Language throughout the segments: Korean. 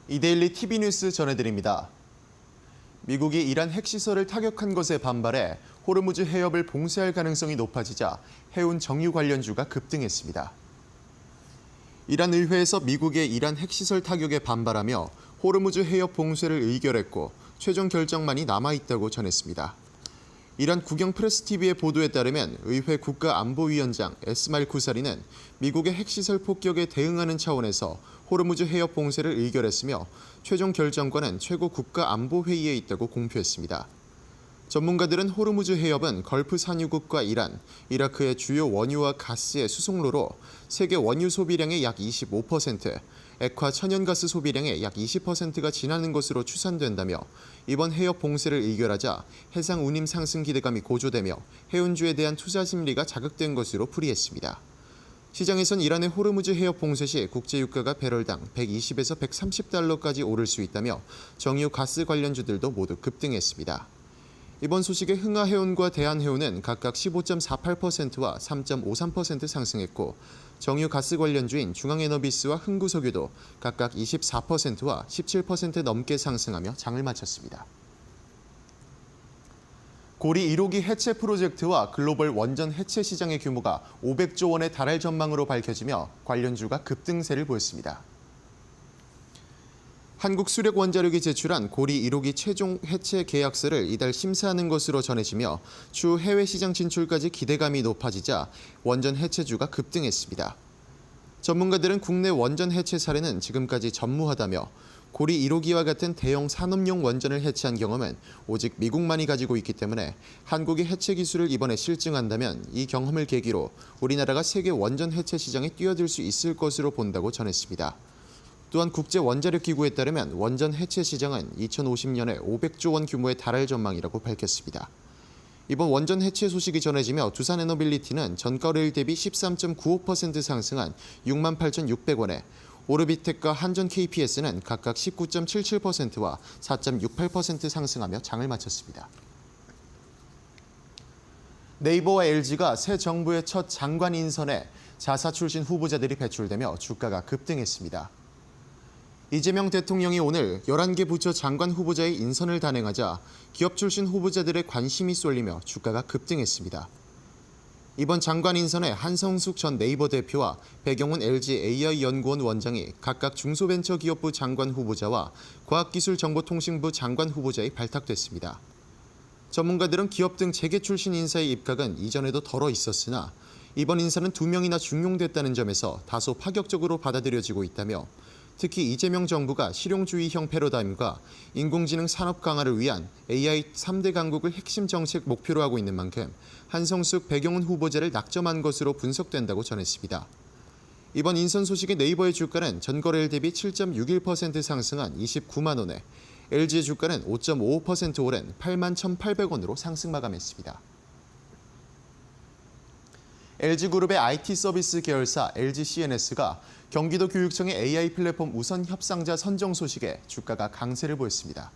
이데일리 TV 뉴스 전해드립니다. 미국이 이란 핵시설을 타격한 것에 반발해 호르무즈 해협을 봉쇄할 가능성이 높아지자 해운 정유 관련주가 급등했습니다. 이란 의회에서 미국의 이란 핵시설 타격에 반발하며 호르무즈 해협 봉쇄를 의결했고 최종 결정만이 남아있다고 전했습니다. 이란 국영 프레스TV의 보도에 따르면 의회 국가안보위원장 에스마일 쿠사리는 미국의 핵시설 폭격에 대응하는 차원에서 호르무즈 해협 봉쇄를 의결했으며 최종 결정권은 최고 국가안보회의에 있다고 공표했습니다. 전문가들은 호르무즈 해협은 걸프 산유국과 이란, 이라크의 주요 원유와 가스의 수송로로 세계 원유 소비량의 약 25%, 액화 천연가스 소비량의 약 20%가 지나는 것으로 추산된다며 이번 해협 봉쇄를 의결하자 해상 운임 상승 기대감이 고조되며 해운주에 대한 투자 심리가 자극된 것으로 풀이했습니다. 시장에선 이란의 호르무즈 해협 봉쇄 시 국제유가가 배럴당 120에서 130달러까지 오를 수 있다며 정유 가스 관련주들도 모두 급등했습니다. 이번 소식에 흥하해운과 대한해운은 각각 15.48%와 3.53% 상승했고 정유 가스 관련주인 중앙에너비스와 흥구석유도 각각 24%와 17% 넘게 상승하며 장을 마쳤습니다. 고리 1호기 해체 프로젝트와 글로벌 원전 해체 시장의 규모가 500조 원에 달할 전망으로 밝혀지며 관련주가 급등세를 보였습니다. 한국수력원자력이 제출한 고리 1호기 최종 해체 계약서를 이달 심사하는 것으로 전해지며 추후 해외 시장 진출까지 기대감이 높아지자 원전 해체주가 급등했습니다. 전문가들은 국내 원전 해체 사례는 지금까지 전무하다며 고리 1호기와 같은 대형 산업용 원전을 해체한 경험은 오직 미국만이 가지고 있기 때문에 한국이 해체 기술을 이번에 실증한다면 이 경험을 계기로 우리나라가 세계 원전 해체 시장에 뛰어들 수 있을 것으로 본다고 전했습니다. 또한 국제원자력기구에 따르면 원전 해체 시장은 2050년에 500조 원 규모에 달할 전망이라고 밝혔습니다. 이번 원전 해체 소식이 전해지며 두산에너빌리티는 전거래일 대비 13.95% 상승한 68,600원에 오르비텍과 한전 KPS는 각각 19.77%와 4.68% 상승하며 장을 마쳤습니다. 네이버와 LG가 새 정부의 첫 장관 인선에 자사 출신 후보자들이 배출되며 주가가 급등했습니다. 이재명 대통령이 오늘 11개 부처 장관 후보자의 인선을 단행하자 기업 출신 후보자들의 관심이 쏠리며 주가가 급등했습니다. 이번 장관 인선에 한성숙 전 네이버 대표와 배경훈 LG AI연구원 원장이 각각 중소벤처기업부 장관 후보자와 과학기술정보통신부 장관 후보자에 발탁됐습니다. 전문가들은 기업 등 재계 출신 인사의 입각은 이전에도 덜어 있었으나 이번 인사는 2명이나 중용됐다는 점에서 다소 파격적으로 받아들여지고 있다며 특히 이재명 정부가 실용주의형 패러다임과 인공지능 산업 강화를 위한 AI 3대 강국을 핵심 정책 목표로 하고 있는 만큼 한성숙, 배경훈 후보자를 낙점한 것으로 분석된다고 전했습니다. 이번 인선 소식에 네이버의 주가는 전거래일 대비 7.61% 상승한 29만 원에 LG의 주가는 5.55% 오른 8만 1,800원으로 상승 마감했습니다. LG그룹의 IT 서비스 계열사 LG CNS가 경기도 교육청의 AI 플랫폼 우선 협상자 선정 소식에 주가가 강세를 보였습니다.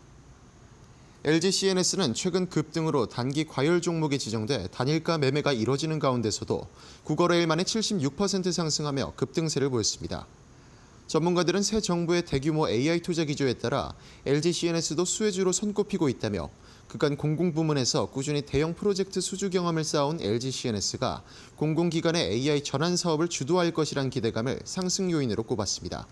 LG CNS는 최근 급등으로 단기 과열 종목에 지정돼 단일가 매매가 이뤄지는 가운데서도 9거래일 만에 76% 상승하며 급등세를 보였습니다. 전문가들은 새 정부의 대규모 AI 투자 기조에 따라 LG CNS도 수혜주로 손꼽히고 있다며 그간 공공부문에서 꾸준히 대형 프로젝트 수주 경험을 쌓아온 LG CNS가 공공기관의 AI 전환 사업을 주도할 것이란 기대감을 상승 요인으로 꼽았습니다.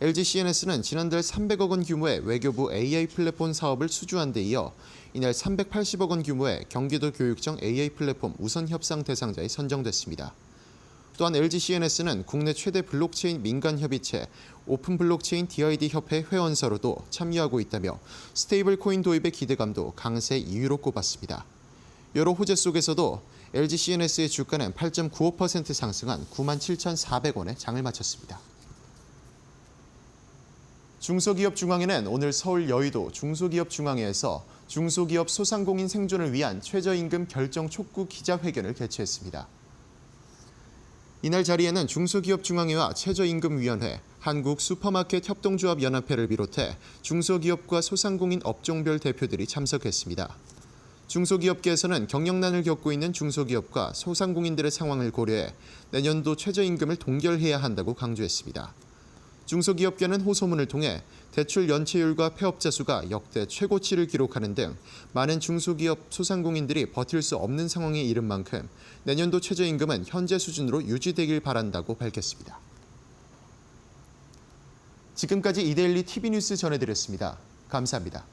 LG CNS는 지난달 300억 원 규모의 외교부 AI 플랫폼 사업을 수주한 데 이어 이날 380억 원 규모의 경기도 교육청 AI 플랫폼 우선 협상 대상자에 선정됐습니다. 또한 LG CNS는 국내 최대 블록체인 민간협의체 오픈 블록체인 DID 협회 회원사로도 참여하고 있다며 스테이블 코인 도입의 기대감도 강세 이유로 꼽았습니다. 여러 호재 속에서도 LG CNS의 주가는 8.95% 상승한 97,400원에 장을 마쳤습니다. 중소기업중앙회는 오늘 서울 여의도 중소기업중앙회에서 중소기업 소상공인 생존을 위한 최저임금 결정 촉구 기자회견을 개최했습니다. 이날 자리에는 중소기업중앙회와 최저임금위원회, 한국슈퍼마켓협동조합연합회를 비롯해 중소기업과 소상공인 업종별 대표들이 참석했습니다. 중소기업계에서는 경영난을 겪고 있는 중소기업과 소상공인들의 상황을 고려해 내년도 최저임금을 동결해야 한다고 강조했습니다. 중소기업계는 호소문을 통해 대출 연체율과 폐업자 수가 역대 최고치를 기록하는 등 많은 중소기업 소상공인들이 버틸 수 없는 상황에 이른 만큼 내년도 최저임금은 현재 수준으로 유지되길 바란다고 밝혔습니다. 지금까지 이데일리 TV뉴스 전해드렸습니다. 감사합니다.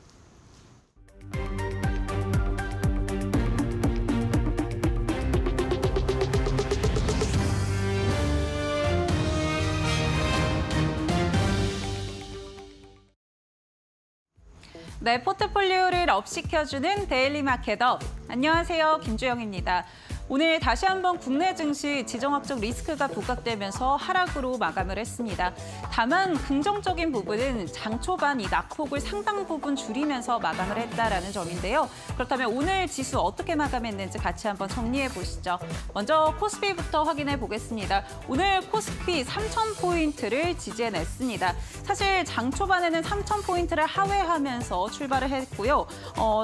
네, 포트폴리오를 업시켜주는 데일리 마켓업. 안녕하세요, 김주영입니다. 오늘 다시 한번 국내 증시 지정학적 리스크가 부각되면서 하락으로 마감을 했습니다. 다만 긍정적인 부분은 장 초반 이 낙폭을 상당 부분 줄이면서 마감을 했다라는 점인데요. 그렇다면 오늘 지수 어떻게 마감했는지 같이 한번 정리해 보시죠. 먼저 코스피부터 확인해 보겠습니다. 오늘 코스피 3,000포인트를 지지해냈습니다. 사실 장 초반에는 3,000포인트를 하회하면서 출발을 했고요.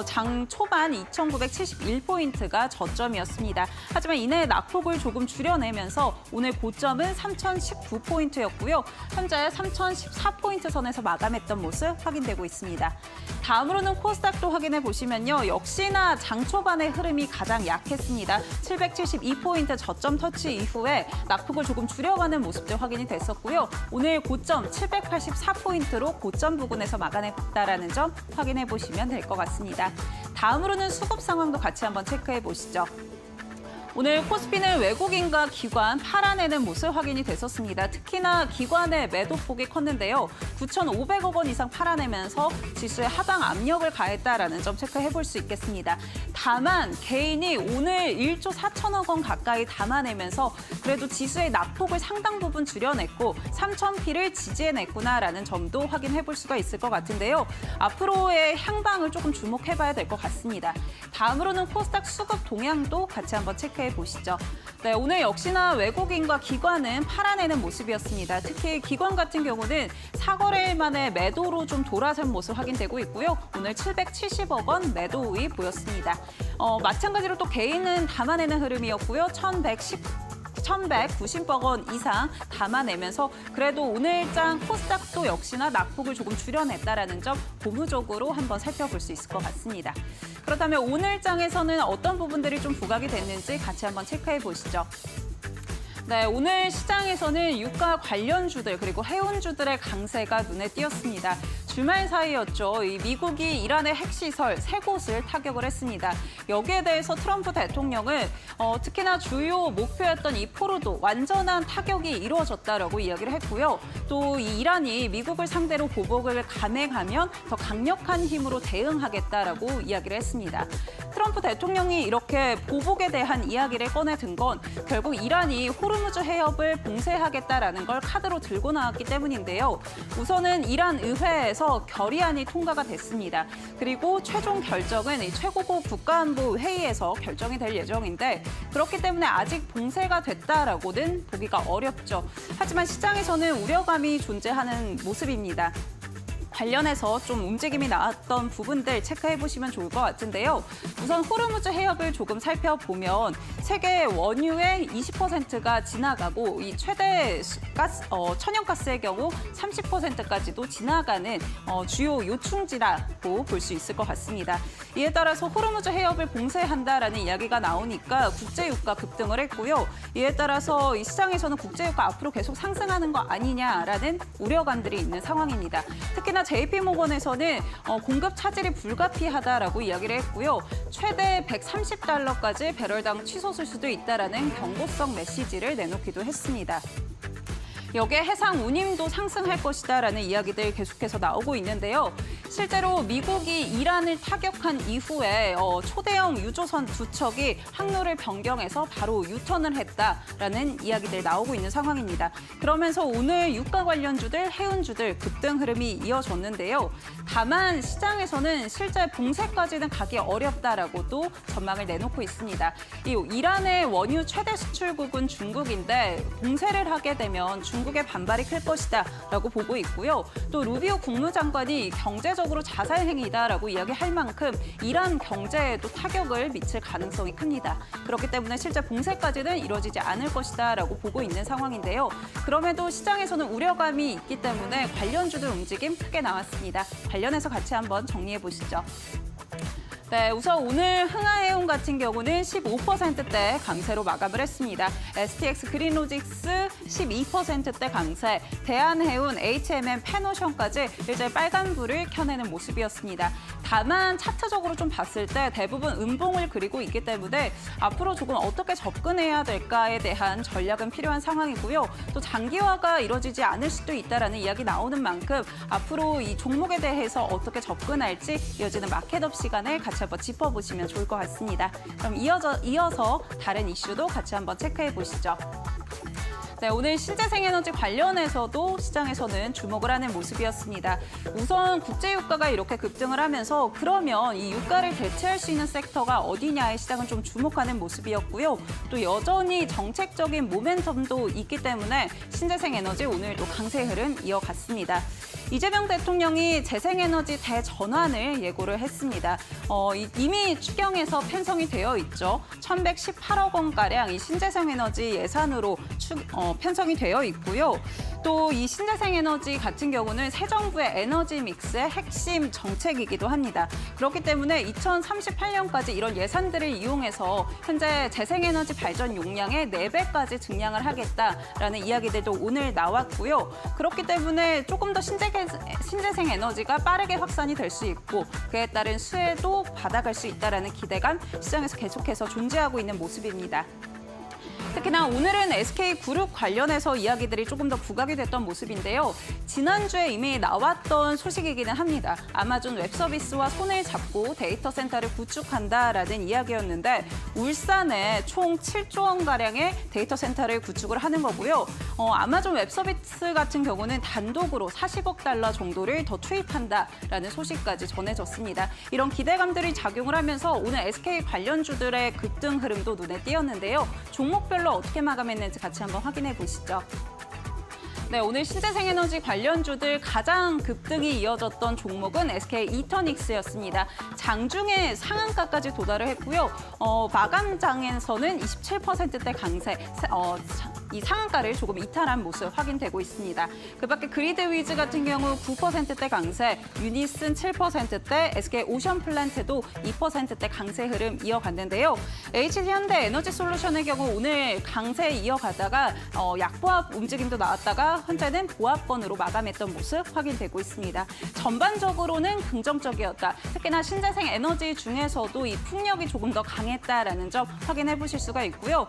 장 초반 2,971포인트가 저점이었습니다. 하지만 이내 낙폭을 조금 줄여내면서 오늘 고점은 3,019포인트였고요. 현재 3,014포인트 선에서 마감했던 모습 확인되고 있습니다. 다음으로는 코스닥도 확인해 보시면요. 역시나 장 초반의 흐름이 가장 약했습니다. 772포인트 저점 터치 이후에 낙폭을 조금 줄여가는 모습들 확인이 됐었고요. 오늘 고점 784포인트로 고점 부근에서 마감했다라는 점 확인해 보시면 될 것 같습니다. 다음으로는 수급 상황도 같이 한번 체크해 보시죠. 오늘 코스피는 외국인과 기관 팔아내는 모습 확인이 됐었습니다. 특히나 기관의 매도폭이 컸는데요. 9,500억 원 이상 팔아내면서 지수에 하방 압력을 가했다라는 점 체크해 볼 수 있겠습니다. 다만 개인이 오늘 1조 4천억 원 가까이 담아내면서 그래도 지수의 낙폭을 상당 부분 줄여냈고 3,000피를 지지해냈구나라는 점도 확인해 볼 수가 있을 것 같은데요. 앞으로의 향방을 조금 주목해 봐야 될 것 같습니다. 다음으로는 코스닥 수급 동향도 같이 한번 체크해 보시죠. 네, 오늘 역시나 외국인과 기관은 팔아내는 모습이었습니다. 특히 기관 같은 경우는 4거래일 만에 매도로 좀 돌아선 모습 확인되고 있고요. 오늘 770억 원 매도 우위 보였습니다. 마찬가지로 또 개인은 담아내는 흐름이었고요. 1,190억 원 이상 담아내면서 그래도 오늘장 코스닥도 역시나 낙폭을 조금 줄여냈다라는 점 고무적으로 한번 살펴볼 수 있을 것 같습니다. 그렇다면 오늘장에서는 어떤 부분들이 좀 부각이 됐는지 같이 한번 체크해 보시죠. 네, 오늘 시장에서는 유가 관련주들 그리고 해운주들의 강세가 눈에 띄었습니다. 주말 사이였죠. 이 미국이 이란의 핵시설 3곳을 타격을 했습니다. 여기에 대해서 트럼프 대통령은 특히나 주요 목표였던 이 포로도 완전한 타격이 이루어졌다라고 이야기를 했고요. 또 이 이란이 미국을 상대로 보복을 감행하면 더 강력한 힘으로 대응하겠다라고 이야기를 했습니다. 트럼프 대통령이 이렇게 보복에 대한 이야기를 꺼내든 건 결국 이란이 호르무즈 해협을 봉쇄하겠다라는 걸 카드로 들고 나왔기 때문인데요. 우선은 이란 의회에서 결의안이 통과가 됐습니다. 그리고 최종 결정은 이 최고급 국가안보 회의에서 결정이 될 예정인데 그렇기 때문에 아직 봉쇄가 됐다라고는 보기가 어렵죠. 하지만 시장에서는 우려감이 존재하는 모습입니다. 관련해서 좀 움직임이 나왔던 부분들 체크해보시면 좋을 것 같은데요. 우선 호르무즈 해협을 조금 살펴보면 세계 원유의 20%가 지나가고 이 최대 천연가스의 경우 30%까지도 지나가는 주요 요충지라고 볼 수 있을 것 같습니다. 이에 따라서 호르무즈 해협을 봉쇄한다라는 이야기가 나오니까 국제유가 급등을 했고요. 이에 따라서 이 시장에서는 국제유가 앞으로 계속 상승하는 거 아니냐라는 우려감들이 있는 상황입니다. 특히나 JP모건에서는 공급 차질이 불가피하다라고 이야기를 했고요. 최대 130달러까지 배럴당 치솟을 수도 있다라는 경고성 메시지를 내놓기도 했습니다. 여기에 해상 운임도 상승할 것이다라는 이야기들 계속해서 나오고 있는데요. 실제로 미국이 이란을 타격한 이후에 초대형 유조선 2척이 항로를 변경해서 바로 유턴을 했다라는 이야기들 나오고 있는 상황입니다. 그러면서 오늘 유가 관련주들, 해운주들 급등 흐름이 이어졌는데요. 다만 시장에서는 실제 봉쇄까지는 가기 어렵다라고도 전망을 내놓고 있습니다. 이 이란의 원유 최대 수출국은 중국인데 봉쇄를 하게 되면 중국의 반발이 클 것이다라고 보고 있고요. 또 루비오 국무장관이 경제적으로 자살 행위다라고 이야기할 만큼 이란 경제에도 타격을 미칠 가능성이 큽니다. 그렇기 때문에 실제 봉쇄까지는 이루어지지 않을 것이다라고 보고 있는 상황인데요. 그럼에도 시장에서는 우려감이 있기 때문에 관련주들 움직임 크게 나왔습니다. 관련해서 같이 한번 정리해 보시죠. 네, 우선 오늘 흥하해운 같은 경우는 15%대 강세로 마감을 했습니다. STX 그린로직스 12%대 강세, 대한해운, HMM, 페노션까지 일제히 빨간불을 켜내는 모습이었습니다. 다만 차트적으로 좀 봤을 때 대부분 음봉을 그리고 있기 때문에 앞으로 조금 어떻게 접근해야 될까에 대한 전략은 필요한 상황이고요. 또 장기화가 이루어지지 않을 수도 있다라는 이야기 나오는 만큼 앞으로 이 종목에 대해서 어떻게 접근할지 이어지는 마켓업 시간에 같이 한번 짚어보시면 좋을 것 같습니다. 그럼 이어서 다른 이슈도 같이 한번 체크해 보시죠. 네, 오늘 신재생에너지 관련해서도 시장에서는 주목을 하는 모습이었습니다. 우선 국제유가가 이렇게 급등을 하면서 그러면 이 유가를 대체할 수 있는 섹터가 어디냐에 시장은 좀 주목하는 모습이었고요. 또 여전히 정책적인 모멘텀도 있기 때문에 신재생에너지 오늘도 강세 흐름 이어갔습니다. 이재명 대통령이 재생에너지 대전환을 예고를 했습니다. 이미 추경에서 편성이 되어 있죠. 1,118억 원가량 이 신재생에너지 예산으로 편성이 되어 있고요. 또 이 신재생에너지 같은 경우는 새 정부의 에너지 믹스의 핵심 정책이기도 합니다. 그렇기 때문에 2038년까지 이런 예산들을 이용해서 현재 재생에너지 발전 용량의 4배까지 증량을 하겠다라는 이야기들도 오늘 나왔고요. 그렇기 때문에 조금 더 신재생에너지가 빠르게 확산이 될 수 있고 그에 따른 수혜도 받아갈 수 있다는 기대감 시장에서 계속해서 존재하고 있는 모습입니다. 특히나 오늘은 SK그룹 관련해서 이야기들이 조금 더 부각이 됐던 모습인데요. 지난주에 이미 나왔던 소식이기는 합니다. 아마존 웹서비스와 손을 잡고 데이터 센터를 구축한다라는 이야기였는데 울산에 총 7조 원가량의 데이터 센터를 구축을 하는 거고요. 아마존 웹서비스 같은 경우는 단독으로 40억 달러 정도를 더 투입한다라는 소식까지 전해졌습니다. 이런 기대감들이 작용을 하면서 오늘 SK 관련주들의 급등 흐름도 눈에 띄었는데요. 종목별로 어떻게 마감했는지 같이 한번 확인해 보시죠. 네, 오늘 신재생에너지 관련주들 가장 급등이 이어졌던 종목은 SK 이터닉스였습니다. 장중에 상한가까지 도달을 했고요. 마감장에서는 27%대 강세, 이 상한가를 조금 이탈한 모습 확인되고 있습니다. 그밖에 그리드위즈 같은 경우 9%대 강세, 유니슨 7%대, SK 오션플랜트도 2%대 강세 흐름 이어갔는데요. HD현대 에너지솔루션의 경우 오늘 강세 이어가다가 약보합 움직임도 나왔다가 현재는 보합권으로 마감했던 모습 확인되고 있습니다. 전반적으로는 긍정적이었다. 특히나 신재생 에너지 중에서도 이 풍력이 조금 더 강했다라는 점 확인해 보실 수가 있고요.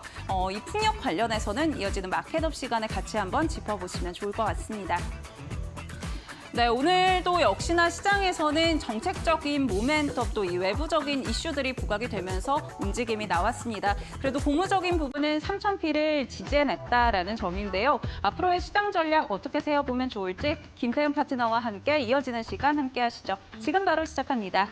이 풍력 관련해서는 이어지는 마켓업 시간에 같이 한번 짚어보시면 좋을 것 같습니다. 네, 오늘도 역시나 시장에서는 정책적인 모멘텀 또 이 외부적인 이슈들이 부각이 되면서 움직임이 나왔습니다. 그래도 고무적인 부분은 3,000피를 지지해냈다라는 점인데요. 앞으로의 시장 전략 어떻게 세워보면 좋을지 김태훈 파트너와 함께 이어지는 시간 함께 하시죠. 지금 바로 시작합니다.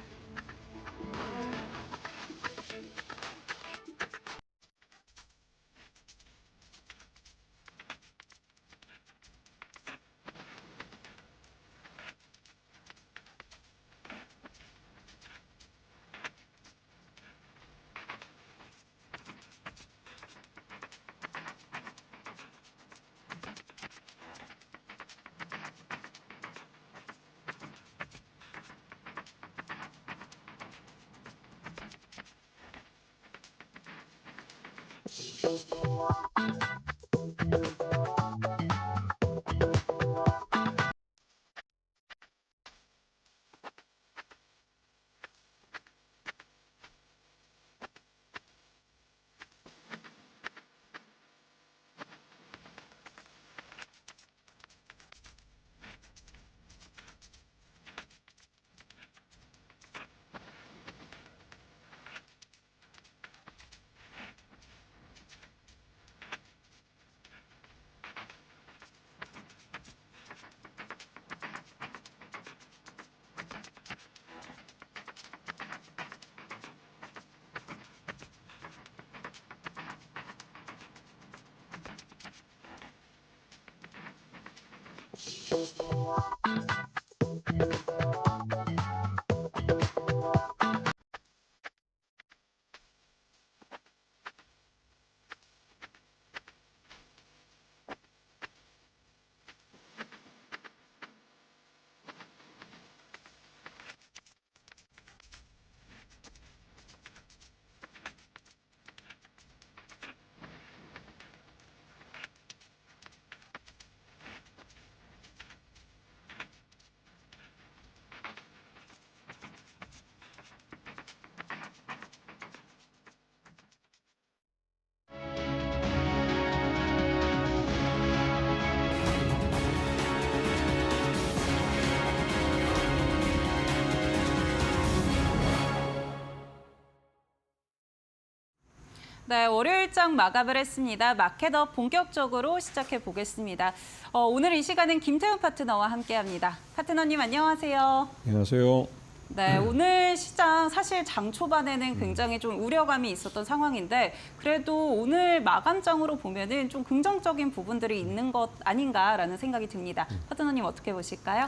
네, 월요일장 마감을 했습니다. 마켓업 본격적으로 시작해 보겠습니다. 오늘 이 시간은 김태훈 파트너와 함께합니다. 파트너님 안녕하세요. 안녕하세요. 네, 오늘 시장 사실 장 초반에는 굉장히 좀 우려감이 있었던 상황인데 그래도 오늘 마감장으로 보면은 좀 긍정적인 부분들이 있는 것 아닌가라는 생각이 듭니다. 파트너님 어떻게 보실까요?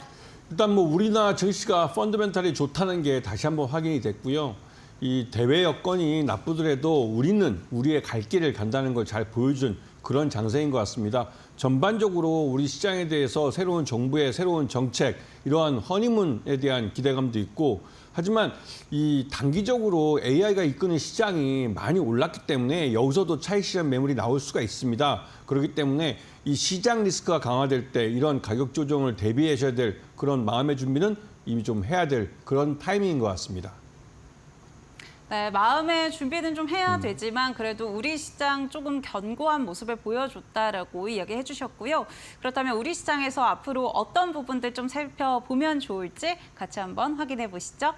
일단 뭐 우리나라 증시가 펀더멘탈이 좋다는 게 다시 한번 확인이 됐고요. 이 대외 여건이 나쁘더라도 우리는 우리의 갈 길을 간다는 걸 잘 보여준 그런 장세인 것 같습니다. 전반적으로 우리 시장에 대해서 새로운 정부의 새로운 정책, 이러한 허니문에 대한 기대감도 있고, 하지만 이 단기적으로 AI가 이끄는 시장이 많이 올랐기 때문에 여기서도 차익 실현 매물이 나올 수가 있습니다. 그렇기 때문에 이 시장 리스크가 강화될 때 이런 가격 조정을 대비하셔야 될 그런 마음의 준비는 이미 좀 해야 될 그런 타이밍인 것 같습니다. 네, 마음의 준비는 좀 해야 되지만 그래도 우리 시장 조금 견고한 모습을 보여줬다라고 이야기해 주셨고요. 그렇다면 우리 시장에서 앞으로 어떤 부분들 좀 살펴보면 좋을지 같이 한번 확인해 보시죠.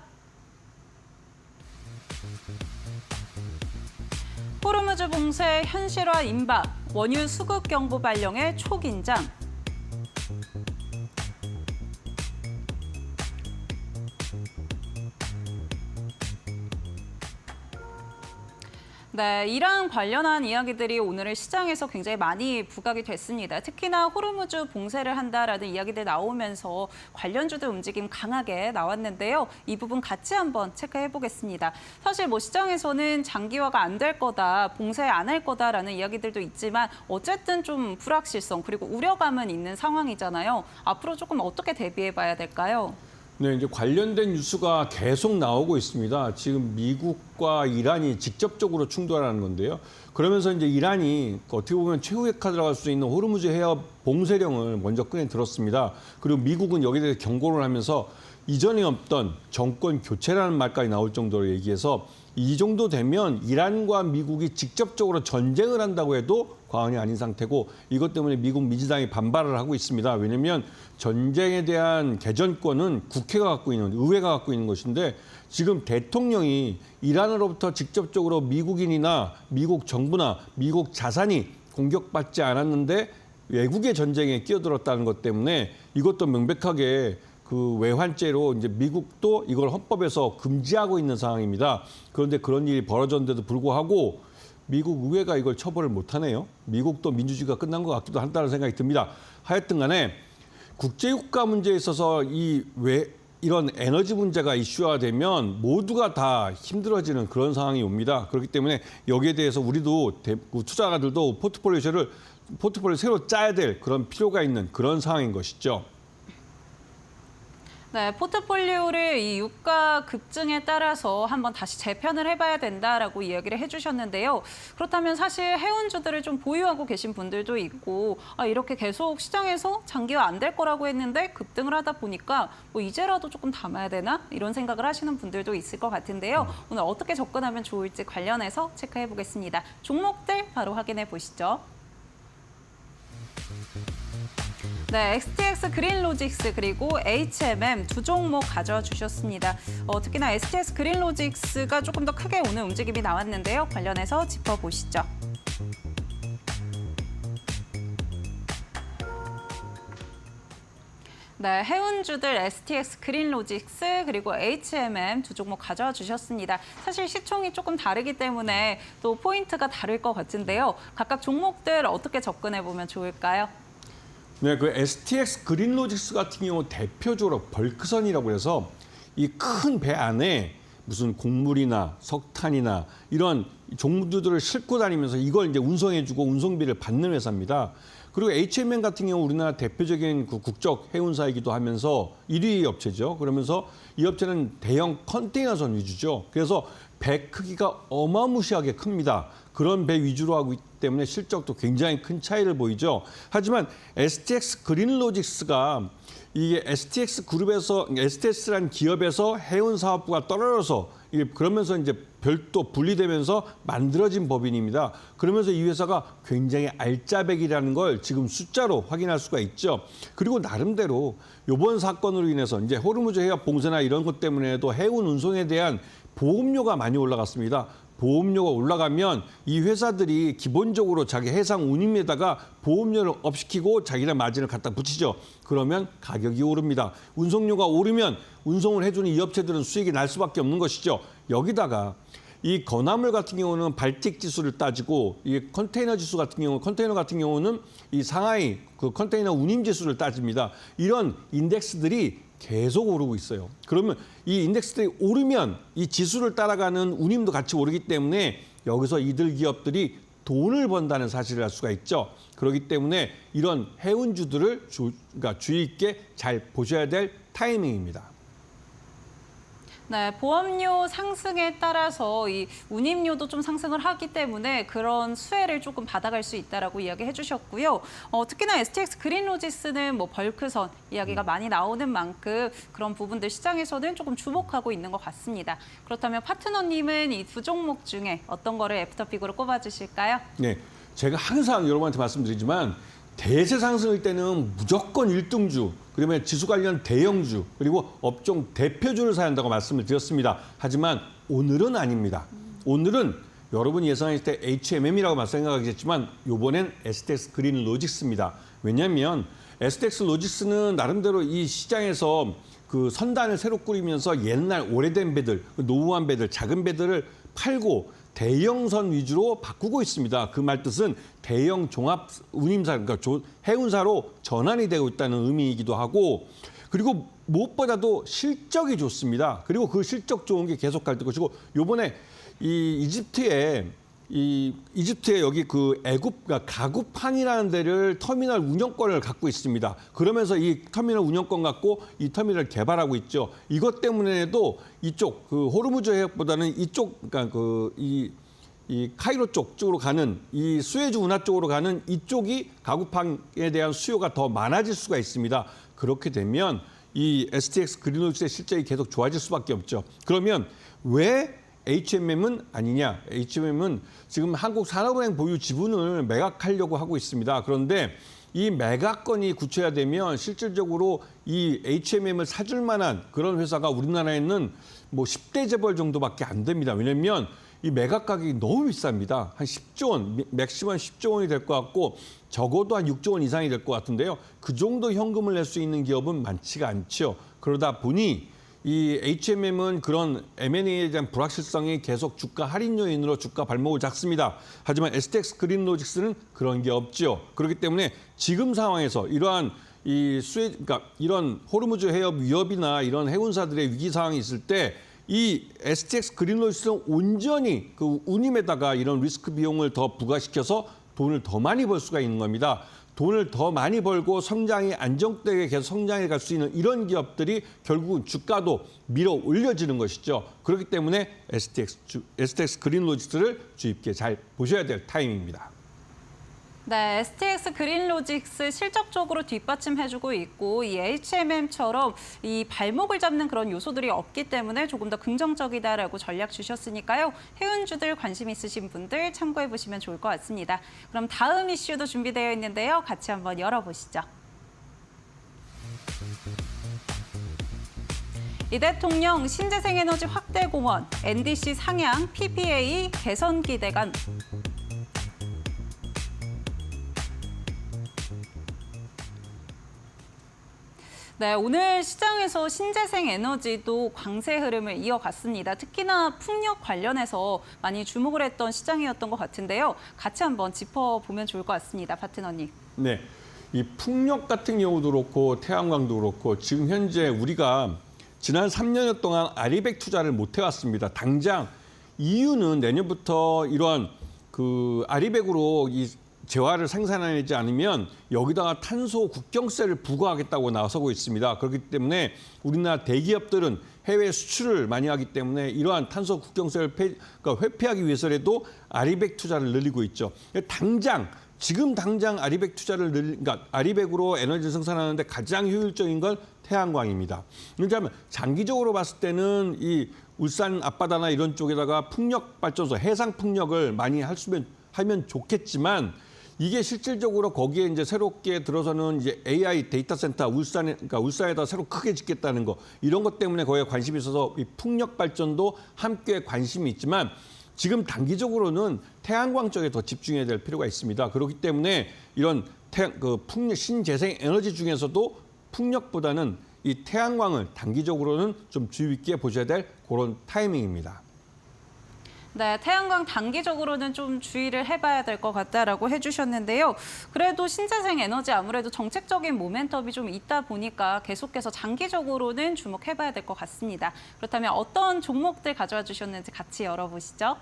호르무즈 봉쇄 현실화 임박, 원유 수급 경보 발령의 초긴장. 네, 이랑 관련한 이야기들이 오늘의 시장에서 굉장히 많이 부각이 됐습니다. 특히나 호르무즈 봉쇄를 한다라는 이야기들 나오면서 관련주들 움직임 강하게 나왔는데요. 이 부분 같이 한번 체크해 보겠습니다. 사실 뭐 시장에서는 장기화가 안 될 거다, 봉쇄 안 할 거다라는 이야기들도 있지만 어쨌든 좀 불확실성 그리고 우려감은 있는 상황이잖아요. 앞으로 조금 어떻게 대비해 봐야 될까요? 네, 이제 관련된 뉴스가 계속 나오고 있습니다. 지금 미국과 이란이 직접적으로 충돌하는 건데요. 그러면서 이제 이란이 어떻게 보면 최후의 카드라고 할 수 있는 호르무즈 해협 봉쇄령을 먼저 꺼내 들었습니다. 그리고 미국은 여기에 대해서 경고를 하면서 이전에 없던 정권 교체라는 말까지 나올 정도로 얘기해서 이 정도 되면 이란과 미국이 직접적으로 전쟁을 한다고 해도 과언이 아닌 상태고, 이것 때문에 미국 민주당이 반발을 하고 있습니다. 왜냐하면 전쟁에 대한 개전권은 국회가 갖고 있는, 의회가 갖고 있는 것인데, 지금 대통령이 이란으로부터 직접적으로 미국인이나 미국 정부나 미국 자산이 공격받지 않았는데 외국의 전쟁에 끼어들었다는 것 때문에 이것도 명백하게 그 외환죄로 이제 미국도 이걸 헌법에서 금지하고 있는 상황입니다. 그런데 그런 일이 벌어졌는데도 불구하고 미국 의회가 이걸 처벌을 못하네요. 미국도 민주주의가 끝난 것 같기도 한다는 생각이 듭니다. 하여튼 간에 국제유가 문제에 있어서 이런 에너지 문제가 이슈화되면 모두가 다 힘들어지는 그런 상황이 옵니다. 그렇기 때문에 여기에 대해서 우리도 투자가들도 포트폴리오 새로 짜야 될 그런 필요가 있는 그런 상황인 것이죠. 네, 포트폴리오를 이 유가 급증에 따라서 한번 다시 재편을 해봐야 된다라고 이야기를 해주셨는데요. 그렇다면 사실 해운주들을 좀 보유하고 계신 분들도 있고 이렇게 계속 시장에서 장기화 안 될 거라고 했는데 급등을 하다 보니까 뭐 이제라도 조금 담아야 되나? 이런 생각을 하시는 분들도 있을 것 같은데요. 오늘 어떻게 접근하면 좋을지 관련해서 체크해 보겠습니다. 종목들 바로 확인해 보시죠. 네, STX 그린로직스 그리고 HMM 두 종목 가져와 주셨습니다. 특히나 STX 그린로직스가 조금 더 크게 오늘 움직임이 나왔는데요. 관련해서 짚어보시죠. 네, 해운주들 STX 그린로직스 그리고 HMM 두 종목 가져와 주셨습니다. 사실 시총이 조금 다르기 때문에 또 포인트가 다를 것 같은데요. 각각 종목들 어떻게 접근해 보면 좋을까요? 네, 그 STX 그린로직스 같은 경우 대표적으로 벌크선이라고 해서 이 큰 배 안에 무슨 곡물이나 석탄이나 이런 종류들을 싣고 다니면서 이걸 이제 운송해주고 운송비를 받는 회사입니다. 그리고 H&M 같은 경우 우리나라 대표적인 그 국적 해운사이기도 하면서 1위 업체죠. 그러면서 이 업체는 대형 컨테이너선 위주죠. 그래서 배 크기가 어마무시하게 큽니다. 그런 배 위주로 하고 있기 때문에 실적도 굉장히 큰 차이를 보이죠. 하지만 STX 그린로직스가 이게 STX 그룹에서 STS라는 기업에서 해운 사업부가 떨어져서 그러면서 이제 별도 분리되면서 만들어진 법인입니다. 그러면서 이 회사가 굉장히 알짜배기라는 걸 지금 숫자로 확인할 수가 있죠. 그리고 나름대로 이번 사건으로 인해서 이제 호르무즈 해협 봉쇄나 이런 것 때문에도 해운 운송에 대한 보험료가 많이 올라갔습니다. 보험료가 올라가면 이 회사들이 기본적으로 자기 해상 운임에다가 보험료를 업시키고 자기네 마진을 갖다 붙이죠. 그러면 가격이 오릅니다. 운송료가 오르면 운송을 해주는 이 업체들은 수익이 날 수밖에 없는 것이죠. 여기다가 이 건화물 같은 경우는 발틱 지수를 따지고 이 컨테이너 지수 같은 경우 컨테이너 같은 경우는 이 상하이 그 컨테이너 운임 지수를 따집니다. 이런 인덱스들이 계속 오르고 있어요. 그러면 이 인덱스들이 오르면 이 지수를 따라가는 운임도 같이 오르기 때문에 여기서 이들 기업들이 돈을 번다는 사실을 알 수가 있죠. 그렇기 때문에 이런 해운주들을 그러니까 주의 있게 잘 보셔야 될 타이밍입니다. 네, 보험료 상승에 따라서 이 운임료도 좀 상승을 하기 때문에 그런 수혜를 조금 받아갈 수 있다라고 이야기해 주셨고요. 특히나 STX 그린로직스는 뭐 벌크선 이야기가 많이 나오는 만큼 그런 부분들 시장에서는 조금 주목하고 있는 것 같습니다. 그렇다면 파트너님은 이 두 종목 중에 어떤 거를 애프터픽으로 꼽아주실까요? 네, 제가 항상 여러분한테 말씀드리지만 대세 상승일 때는 무조건 1등주, 그러면 지수 관련 대형주, 그리고 업종 대표주를 사야 한다고 말씀을 드렸습니다. 하지만 오늘은 아닙니다. 오늘은 여러분이 예상하실 때 H&M이라고 생각하겠지만 이번엔 STX 그린로직스입니다. 왜냐하면 STX 로직스는 나름대로 이 시장에서 그 선단을 새로 꾸리면서 옛날 오래된 배들, 노후한 배들, 작은 배들을 팔고 대형선 위주로 바꾸고 있습니다. 그 말 뜻은 대형 종합 운임사, 그러니까 해운사로 전환이 되고 있다는 의미이기도 하고, 그리고 무엇보다도 실적이 좋습니다. 그리고 그 실적 좋은 게 계속 갈 것이고, 요번에 이집트에 여기 그 그러니까 가구판이라는 데를 터미널 운영권을 갖고 있습니다. 그러면서 이 터미널 운영권 갖고 이 터미널을 개발하고 있죠. 이것 때문에도 이쪽 그 호르무즈 해협보다는 이쪽 그러니까 이 카이로 쪽으로 가는 이 수에즈 운하 쪽으로 가는 이쪽이 가구판에 대한 수요가 더 많아질 수가 있습니다. 그렇게 되면 이 STX 그린로직스의 실적이 계속 좋아질 수밖에 없죠. 그러면 왜 H&M은 아니냐? H&M은 지금 한국산업은행 보유 지분을 매각하려고 하고 있습니다. 그런데 이 매각건이 구체화되면 실질적으로 이 H&M을 사줄 만한 그런 회사가 우리나라에는 뭐 10대 재벌 정도밖에 안 됩니다. 왜냐하면 이 매각 가격이 너무 비쌉니다. 한 10조 원, 맥시멈 10조 원이 될 것 같고 적어도 한 6조 원 이상이 될 것 같은데요. 그 정도 현금을 낼 수 있는 기업은 많지가 않죠. 그러다 보니 이 H&M은 그런 M&A에 대한 불확실성이 계속 주가 할인 요인으로 주가 발목을 잡습니다. 하지만 STX 그린로직스는 그런 게 없죠. 그렇기 때문에 지금 상황에서 이러한 그러니까 이런 호르무즈 해협 위협이나 이런 해운사들의 위기 상황이 있을 때 이 STX 그린로직스는 온전히 그 운임에다가 이런 리스크 비용을 더 부과시켜서 돈을 더 많이 벌 수가 있는 겁니다. 돈을 더 많이 벌고 성장이 안정되게 계속 성장해 갈 수 있는 이런 기업들이 결국은 주가도 밀어 올려지는 것이죠. 그렇기 때문에 STX 그린로직스를 주의 깊게 잘 보셔야 될 타임입니다. 네, STX 그린로직스 실적적으로 뒷받침해주고 있고 이 H&M처럼 이 발목을 잡는 그런 요소들이 없기 때문에 조금 더 긍정적이다라고 전략 주셨으니까요. 해운주들 관심 있으신 분들 참고해 보시면 좋을 것 같습니다. 그럼 다음 이슈도 준비되어 있는데요. 같이 한번 열어보시죠. 이 대통령 신재생에너지 확대 공원, NDC 상향, PPA 개선 기대감. 네, 오늘 시장에서 신재생 에너지도 강세 흐름을 이어갔습니다. 특히나 풍력 관련해서 많이 주목을 했던 시장이었던 것 같은데요. 같이 한번 짚어보면 좋을 것 같습니다. 파트너님. 네, 이 풍력 같은 경우도 그렇고 태양광도 그렇고 지금 현재 우리가 지난 3년여 동안 아리백 투자를 못 해왔습니다. 당장 EU는 내년부터 이러한 그 아리백으로 이 재화를 생산하지 않으면 여기다가 탄소 국경세를 부과하겠다고 나서고 있습니다. 그렇기 때문에 우리나라 대기업들은 해외 수출을 많이 하기 때문에 이러한 탄소 국경세를 그러니까 회피하기 위해서라도 아리백 투자를 늘리고 있죠. 지금 당장 아리백 투자를 그러니까 아리백으로 에너지 생산하는데 가장 효율적인 건 태양광입니다. 왜냐하면 장기적으로 봤을 때는 이 울산 앞바다나 이런 쪽에다가 풍력 발전소, 해상 풍력을 많이 하면 좋겠지만 이게 실질적으로 거기에 이제 새롭게 들어서는 이제 AI 데이터 센터 그러니까 울산에다 새로 크게 짓겠다는 거 이런 것 때문에 거기에 관심이 있어서 이 풍력 발전도 함께 관심이 있지만 지금 단기적으로는 태양광 쪽에 더 집중해야 될 필요가 있습니다. 그렇기 때문에 이런 신재생 에너지 중에서도 풍력보다는 이 태양광을 단기적으로는 좀 주의 깊게 보셔야 될 그런 타이밍입니다. 네, 태양광 단기적으로는 좀 주의를 해봐야 될 것 같다라고 해주셨는데요. 그래도 신재생 에너지 아무래도 정책적인 모멘텀이 좀 있다 보니까 계속해서 장기적으로는 주목해봐야 될 것 같습니다. 그렇다면 어떤 종목들 가져와 주셨는지 같이 열어보시죠.